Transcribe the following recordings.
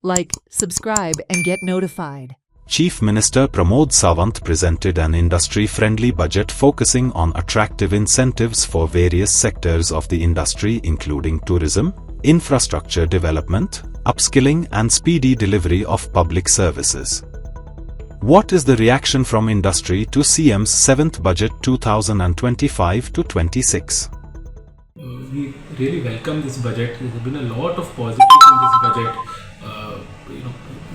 Like, subscribe and get notified. Chief Minister Pramod Sawant presented an industry-friendly budget focusing on attractive incentives for various sectors of the industry including tourism, infrastructure development, upskilling and speedy delivery of public services. What is the reaction from industry to CM's 7th budget 2025-26? We really welcome this budget. There have been a lot of positives in this budget.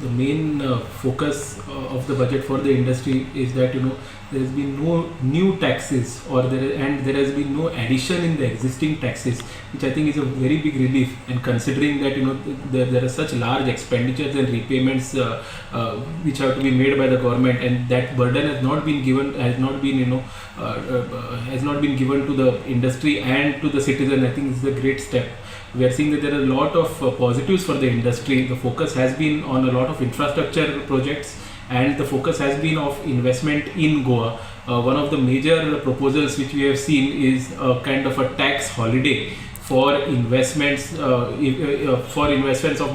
The main focus of the budget for the industry is that there has been no new taxes and there has been no addition in the existing taxes, which I think is a very big relief. And considering that there are such large expenditures and repayments which have to be made by the government, and that burden has not been given to the industry and to the citizen, I think this is a great step. We are seeing that there are a lot of positives for the industry. The focus has been on a lot of infrastructure projects, and the focus has been of investment in Goa. One of the major proposals which we have seen is a kind of a tax holiday for investments of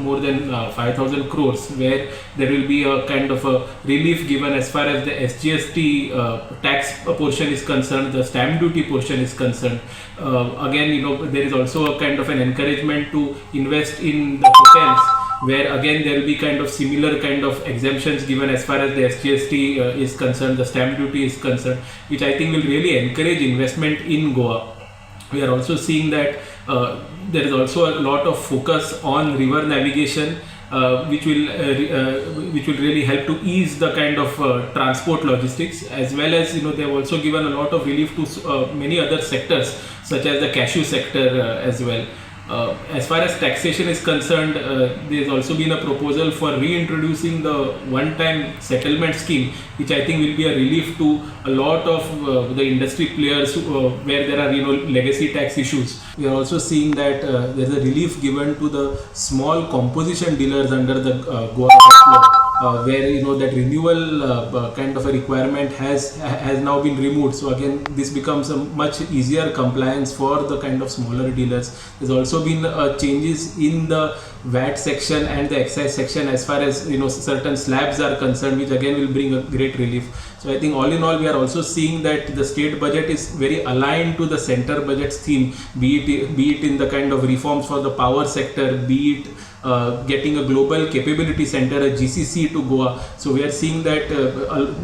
more than 5,000 crores, where there will be a kind of a relief given as far as the SGST tax portion is concerned, the stamp duty portion is concerned. Again, there is also a kind of an encouragement to invest in the hotels, where again there will be kind of similar kind of exemptions given as far as the SGST is concerned, the stamp duty is concerned, which I think will really encourage investment in Goa. We are also seeing that there is also a lot of focus on river navigation, which will really help to ease the kind of transport logistics, as well as they have also given a lot of relief to many other sectors such as the cashew sector as well. As far as taxation is concerned, there has also been a proposal for reintroducing the one-time settlement scheme, which I think will be a relief to a lot of the industry players where there are legacy tax issues. We are also seeing that there is a relief given to the small composition dealers under the Goa law, where that renewal kind of a requirement has now been removed. So again, this becomes a much easier compliance for the kind of smaller dealers. There's also been changes in the VAT section and the excise section as far as certain slabs are concerned, which again will bring a great relief. So I think all in all, we are also seeing that the state budget is very aligned to the center budget theme, be it in the kind of reforms for the power sector, be it getting a global capability center, a GCC to Goa. So we are seeing that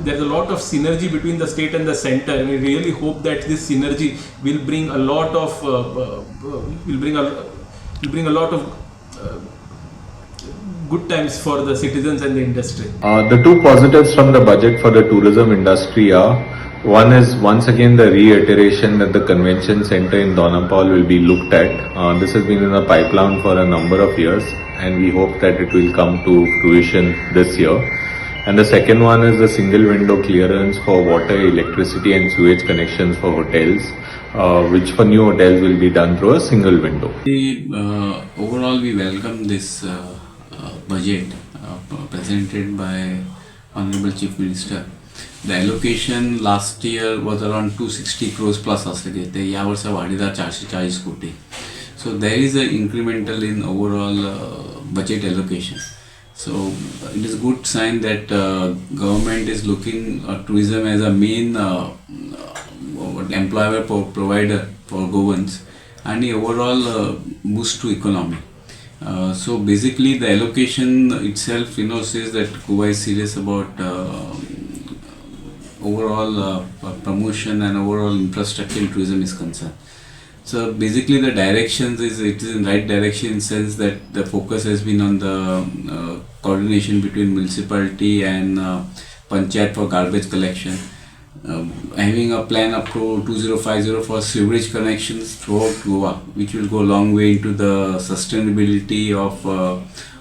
there's a lot of synergy between the state and the center, and we really hope that this synergy will bring a lot of good times for the citizens and the industry. The two positives from the budget for the tourism industry are: one is once again the reiteration that the convention center in Donapal will be looked at. This has been in the pipeline for a number of years, and we hope that it will come to fruition this year. And the second one is the single window clearance for water, electricity and sewage connections for hotels, which for new hotels will be done through a single window. Overall, we welcome this budget presented by Honorable Chief Minister. The allocation last year was around 260 crores plus असले थे. या वर्ष वाढीदार 440 कोटी. So there is an incremental in overall budget allocation. So it is a good sign that government is looking at tourism as a main employer provider for Goans, and the overall boost to economy. So basically the allocation itself says that Goa is serious about overall promotion and overall infrastructure in tourism is concerned. So basically the directions it is in right direction, in the sense that the focus has been on the coordination between municipality and panchayat for garbage collection, having a plan up to 2050 for sewage connections throughout Goa, which will go a long way into the sustainability of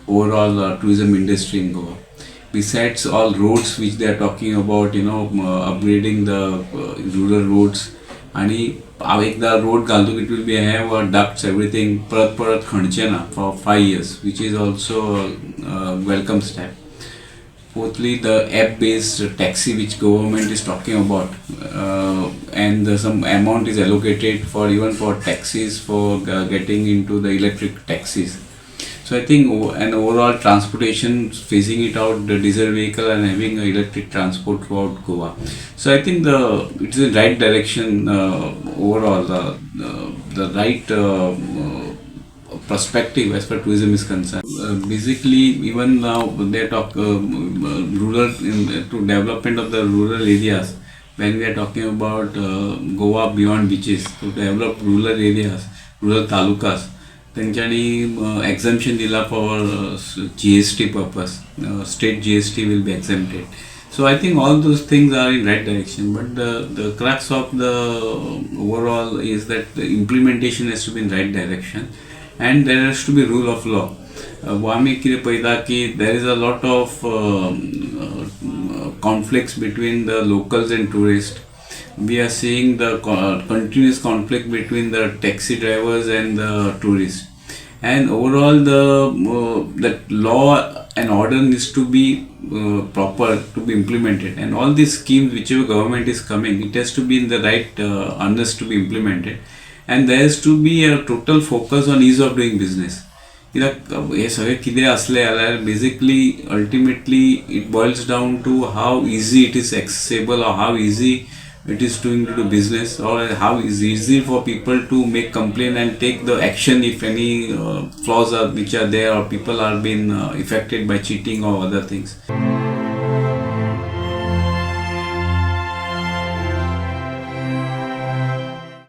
overall tourism industry in Goa. Besides all roads which they are talking about, upgrading the rural roads, and एकदा road घालतो, it will be have ducts, everything परत खणचे ना for 5 years, which is also a welcome step. Fourthly, the app-based taxi which government is talking about, and some amount is allocated for even for taxis for getting into the electric taxis. So So I think an overall transportation, phasing it out the diesel vehicle and having electric transport throughout Goa. So I think it's the right direction overall, the right perspective as far as tourism is concerned. Basically, even now they talk rural to development of the rural areas. When we are talking about Goa beyond beaches, to develop rural areas, rural talukas, त्यांच्यानी exemption दिला for GST purpose. State GST will be exempted. So I think all those things are in right direction. But the crux of the overall is that the implementation has to be in right direction, and there has to be rule of law. आम्ही कितें पळयता की there is a lot of conflicts between the locals and tourists. We are seeing the continuous conflict between the taxi drivers and the tourists, and overall that law and order needs to be proper to be implemented, and all these schemes whichever government is coming, it has to be in the right earnest to be implemented, and there has to be a total focus on ease of doing business. हे सगळे कितें असले जाल्यार basically ultimately it boils down to how easy it is accessible or how easy it is doing to do business, or how is easy for people to make complaint and take the action if any flaws which are there or people are being affected by cheating or other things.